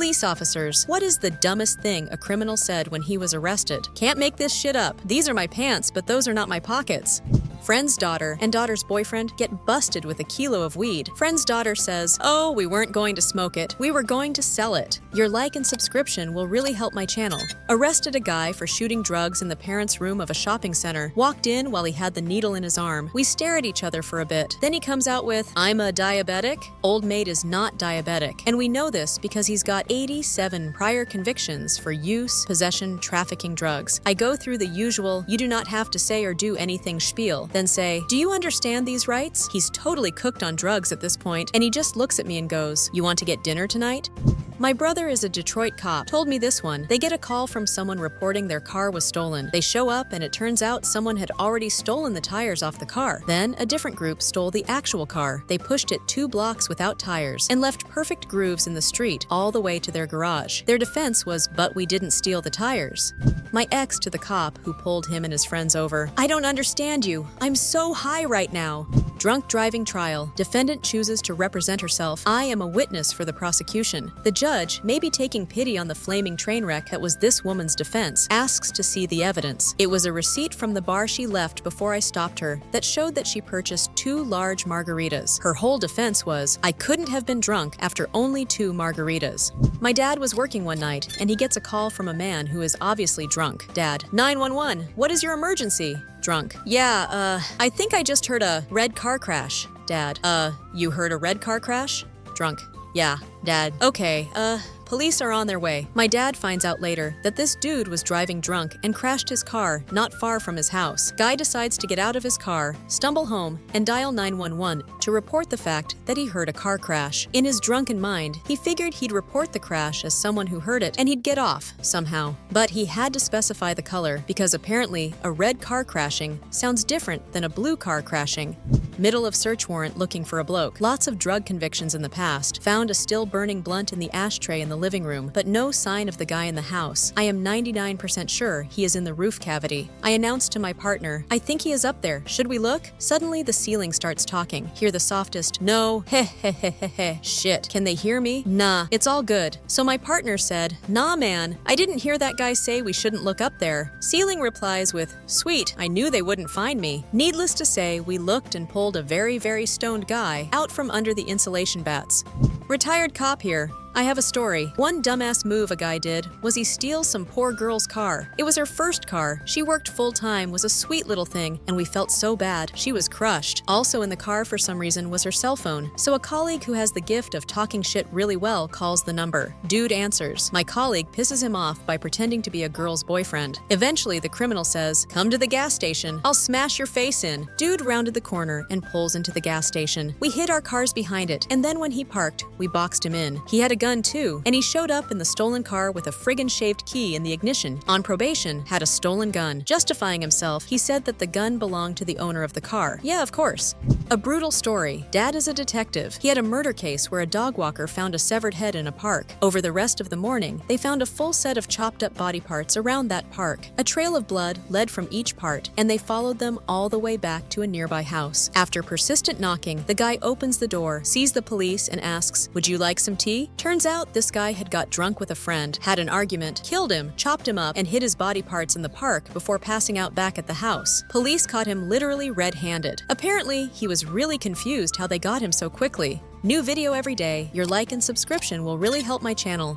Police officers, what is the dumbest thing a criminal said when he was arrested? Can't make this shit up. These are my pants, but those are not my pockets. Friend's daughter and daughter's boyfriend get busted with a kilo of weed. Friend's daughter says, "Oh, we weren't going to smoke it. We were going to sell it." Your like and subscription will really help my channel. Arrested a guy for shooting drugs in the parents' room of a shopping center. Walked in while he had the needle in his arm. We stare at each other for a bit. Then he comes out with, "I'm a diabetic." Old mate is not diabetic. And we know this because he's got 87 prior convictions for use, possession, trafficking drugs. I go through the usual, "You do not have to say or do anything" spiel. Then say, "Do you understand these rights?" He's totally cooked on drugs at this point, and he just looks at me and goes, "You want to get dinner tonight?" My brother is a Detroit cop. Told me this one. They get a call from someone reporting their car was stolen. They show up and it turns out someone had already stolen the tires off the car. Then a different group stole the actual car. They pushed it 2 blocks without tires and left perfect grooves in the street all the way to their garage. Their defense was, "But we didn't steal the tires." My ex to the cop who pulled him and his friends over. "I don't understand you. I'm so high right now." Drunk driving trial. Defendant chooses to represent herself. "I am a witness for the prosecution." The judge, maybe taking pity on the flaming train wreck that was this woman's defense, asks to see the evidence. It was a receipt from the bar she left before I stopped her that showed that she purchased 2 large margaritas. Her whole defense was, "I couldn't have been drunk after only 2 margaritas." My dad was working one night and he gets a call from a man who is obviously drunk. Dad, 911, what is your emergency? Drunk. "Yeah, I think I just heard a red car crash." Dad, you heard a red car crash? Drunk. "Yeah." Dad, "Okay, police are on their way." My dad finds out later that this dude was driving drunk and crashed his car not far from his house. Guy decides to get out of his car, stumble home, and dial 911 to report the fact that he heard a car crash. In his drunken mind, he figured he'd report the crash as someone who heard it and he'd get off somehow. But he had to specify the color because apparently a red car crashing sounds different than a blue car crashing. Middle of search warrant looking for a bloke. Lots of drug convictions in the past. Found a still burning blunt in the ashtray in the living room, but no sign of the guy in the house. I am 99% sure he is in the roof cavity. I announce to my partner, "I think he is up there. Should we look?" Suddenly the ceiling starts talking. Hear the softest, "No, heh heh heh heh heh." Shit, can they hear me? Nah, it's all good. So my partner said, "Nah man, I didn't hear that guy say we shouldn't look up there." Ceiling replies with, "Sweet, I knew they wouldn't find me." Needless to say, we looked and pulled a very, very stoned guy out from under the insulation bats. Retired cop here. I have a story. One dumbass move a guy did was he steals some poor girl's car. It was her first car. She worked full-time, was a sweet little thing, and we felt so bad. She was crushed. Also in the car for some reason was her cell phone. So a colleague who has the gift of talking shit really well calls the number. Dude answers. My colleague pisses him off by pretending to be a girl's boyfriend. Eventually the criminal says, "Come to the gas station. I'll smash your face in." Dude rounded the corner and pulls into the gas station. We hid our cars behind it, and then when he parked, we boxed him in. He had a gun too, and he showed up in the stolen car with a friggin' shaved key in the ignition. On probation, had a stolen gun. Justifying himself, he said that the gun belonged to the owner of the car. Yeah, of course. A brutal story. Dad is a detective. He had a murder case where a dog walker found a severed head in a park. Over the rest of the morning, they found a full set of chopped up body parts around that park. A trail of blood led from each part, and they followed them all the way back to a nearby house. After persistent knocking, the guy opens the door, sees the police, and asks, "Would you like some tea?" Turns out this guy had got drunk with a friend, had an argument, killed him, chopped him up, and hid his body parts in the park before passing out back at the house. Police caught him literally red-handed. Apparently, he was really confused how they got him so quickly. New video every day. Your like and subscription will really help my channel.